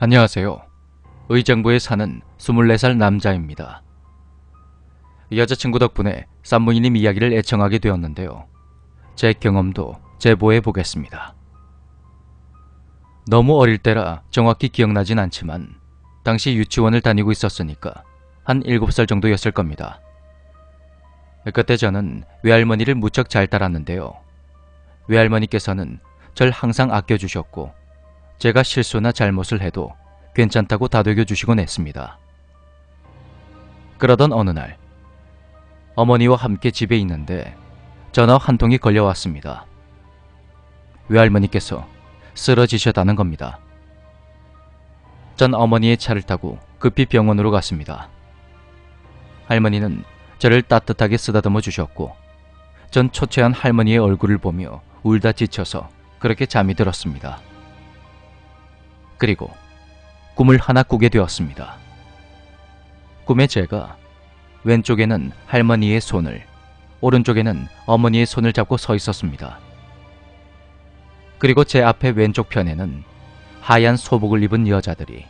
안녕하세요. 의정부에 사는 24살 남자입니다. 여자친구 덕분에 산부인님 이야기를 애청하게 되었는데요. 제 경험도 제보해 보겠습니다. 너무 어릴 때라 정확히 기억나진 않지만 당시 유치원을 다니고 있었으니까 한 7살 정도였을 겁니다. 그때 저는 외할머니를 무척 잘 따랐는데요. 외할머니께서는 절 항상 아껴주셨고 제가 실수나 잘못을 해도 괜찮다고 다독여 주시곤 했습니다. 그러던 어느 날 어머니와 함께 집에 있는데 전화 한 통이 걸려왔습니다. 외할머니께서 쓰러지셨다는 겁니다. 전 어머니의 차를 타고 급히 병원으로 갔습니다. 할머니는 저를 따뜻하게 쓰다듬어 주셨고 전 초췌한 할머니의 얼굴을 보며 울다 지쳐서 그렇게 잠이 들었습니다. 그리고 꿈을 하나 꾸게 되었습니다. 꿈에 제가 왼쪽에는 할머니의 손을, 오른쪽에는 어머니의 손을 잡고 서 있었습니다. 그리고 제 앞에 왼쪽 편에는 하얀 소복을 입은 여자들이,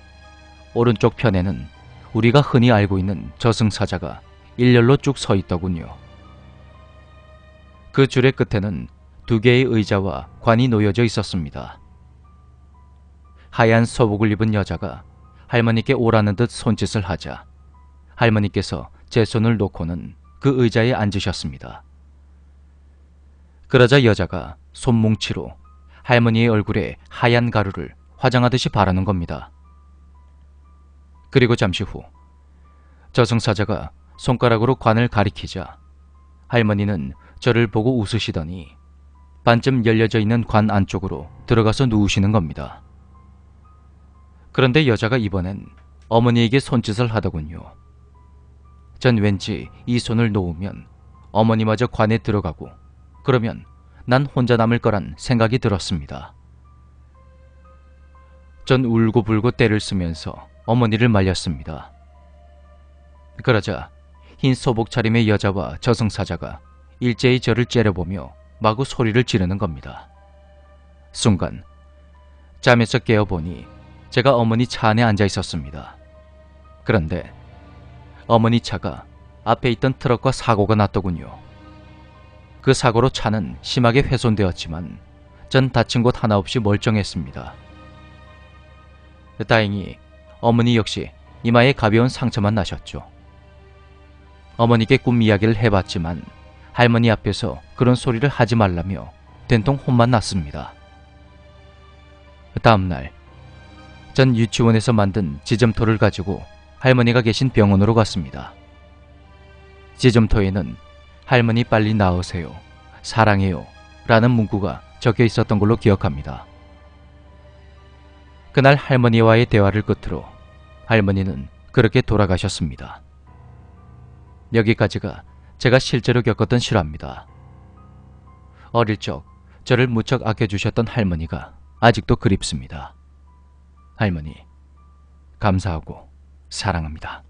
오른쪽 편에는 우리가 흔히 알고 있는 저승사자가 일렬로 쭉 서 있더군요. 그 줄의 끝에는 2개의 의자와 관이 놓여져 있었습니다. 하얀 소복을 입은 여자가 할머니께 오라는 듯 손짓을 하자 할머니께서 제 손을 놓고는 그 의자에 앉으셨습니다. 그러자 여자가 손뭉치로 할머니의 얼굴에 하얀 가루를 화장하듯이 바르는 겁니다. 그리고 잠시 후 저승사자가 손가락으로 관을 가리키자 할머니는 저를 보고 웃으시더니 반쯤 열려져 있는 관 안쪽으로 들어가서 누우시는 겁니다. 그런데 여자가 이번엔 어머니에게 손짓을 하더군요. 전 왠지 이 손을 놓으면 어머니마저 관에 들어가고 그러면 난 혼자 남을 거란 생각이 들었습니다. 전 울고불고 떼를 쓰면서 어머니를 말렸습니다. 그러자 흰 소복 차림의 여자와 저승사자가 일제히 저를 째려보며 마구 소리를 지르는 겁니다. 순간 잠에서 깨어보니 제가 어머니 차 안에 앉아 있었습니다. 그런데 어머니 차가 앞에 있던 트럭과 사고가 났더군요. 그 사고로 차는 심하게 훼손되었지만 전 다친 곳 하나 없이 멀쩡했습니다. 다행히 어머니 역시 이마에 가벼운 상처만 나셨죠. 어머니께 꿈 이야기를 해봤지만 할머니 앞에서 그런 소리를 하지 말라며 된통 혼만 났습니다. 다음날 전 유치원에서 만든 지점토를 가지고 할머니가 계신 병원으로 갔습니다. 지점토에는 할머니 빨리 나으세요, 사랑해요 라는 문구가 적혀 있었던 걸로 기억합니다. 그날 할머니와의 대화를 끝으로 할머니는 그렇게 돌아가셨습니다. 여기까지가 제가 실제로 겪었던 실화입니다. 어릴 적 저를 무척 아껴주셨던 할머니가 아직도 그립습니다. 할머니, 감사하고 사랑합니다.